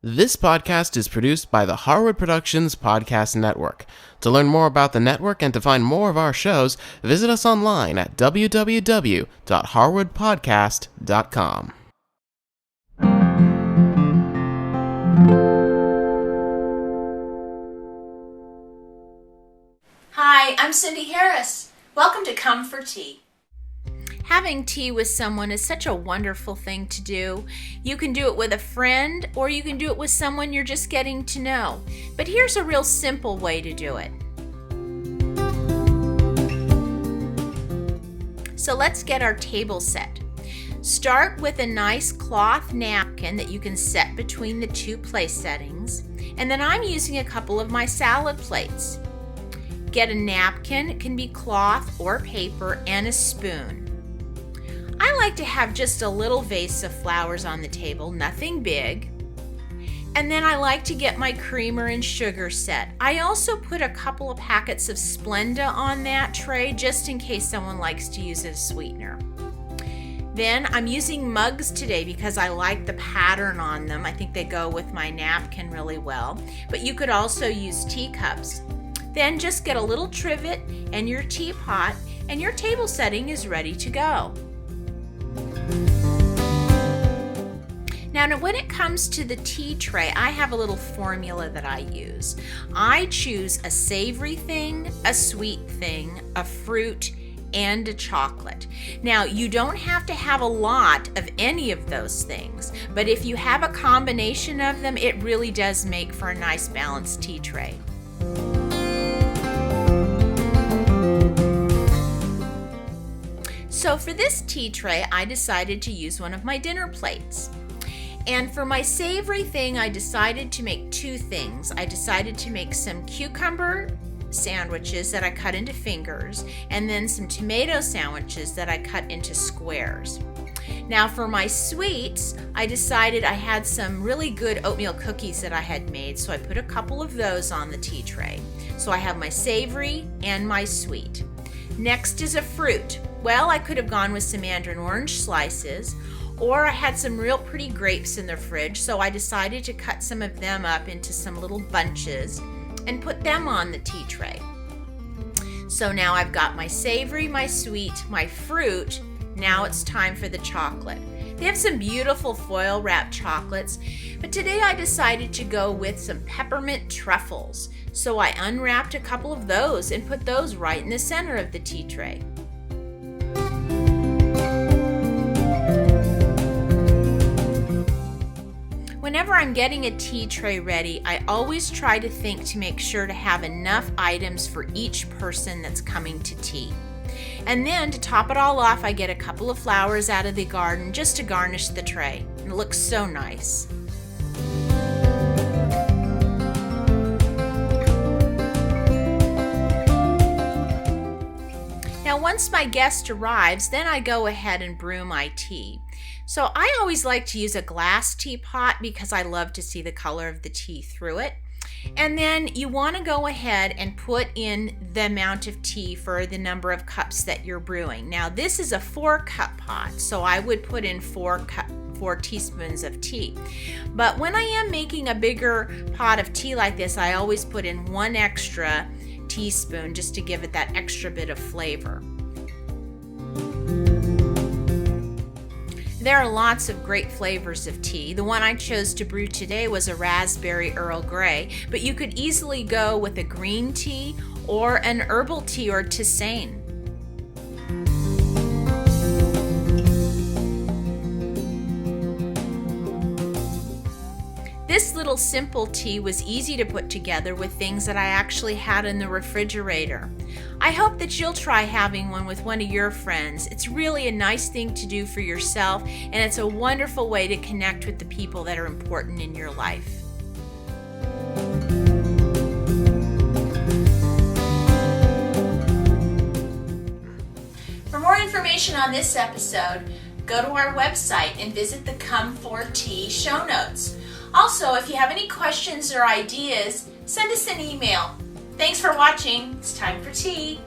This podcast is produced by the Harwood Productions Podcast Network. To learn more about the network and to find more of our shows, visit us online at www.harwoodpodcast.com. Hi, I'm Cindy Harris. Welcome to Come for Tea. Having tea with someone is such a wonderful thing to do. You can do it with a friend, or you can do it with someone you're just getting to know. But here's a real simple way to do it. So let's get our table set. Start with a nice cloth napkin that you can set between the two place settings. And then I'm using a couple of my salad plates. Get a napkin, it can be cloth or paper, and a spoon. I like to have just a little vase of flowers on the table, nothing big. And then I like to get my creamer and sugar set. I also put a couple of packets of Splenda on that tray just in case someone likes to use it as sweetener. Then I'm using mugs today because I like the pattern on them. I think they go with my napkin really well. But you could also use teacups. Then just get a little trivet and your teapot, and your table setting is ready to go. Now, when it comes to the tea tray, I have a little formula that I use. I choose a savory thing, a sweet thing, a fruit, and a chocolate. Now, you don't have to have a lot of any of those things, but if you have a combination of them, it really does make for a nice balanced tea tray. So for this tea tray, I decided to use one of my dinner plates. And for my savory thing, I decided to make two things. I decided to make some cucumber sandwiches that I cut into fingers, and then some tomato sandwiches that I cut into squares. Now for my sweets, I decided I had some really good oatmeal cookies that I had made, so I put a couple of those on the tea tray. So I have my savory and my sweet. Next is a fruit. Well, I could have gone with some mandarin orange slices, or I had some real pretty grapes in the fridge, so I decided to cut some of them up into some little bunches and put them on the tea tray. So now I've got my savory, my sweet, my fruit. Now it's time for the chocolate. They have some beautiful foil wrapped chocolates, but today I decided to go with some peppermint truffles. So I unwrapped a couple of those and put those right in the center of the tea tray. Whenever I'm getting a tea tray ready, I always try to think to make sure to have enough items for each person that's coming to tea. And then to top it all off, I get a couple of flowers out of the garden just to garnish the tray. It looks so nice. Now once my guest arrives, then I go ahead and brew my tea. So I always like to use a glass teapot because I love to see the color of the tea through it. And then you want to go ahead and put in the amount of tea for the number of cups that you're brewing. Now this is a 4-cup pot, so I would put in 4 teaspoons of tea. But when I am making a bigger pot of tea like this, I always put in 1 extra teaspoon just to give it that extra bit of flavor. There are lots of great flavors of tea. The one I chose to brew today was a raspberry Earl Grey, but you could easily go with a green tea or an herbal tea or tisane. This little simple tea was easy to put together with things that I actually had in the refrigerator. I hope that you'll try having one with one of your friends. It's really a nice thing to do for yourself, and it's a wonderful way to connect with the people that are important in your life. For more information on this episode, go to our website and visit the Come for Tea show notes. Also, if you have any questions or ideas, send us an email. Thanks for watching. It's time for tea.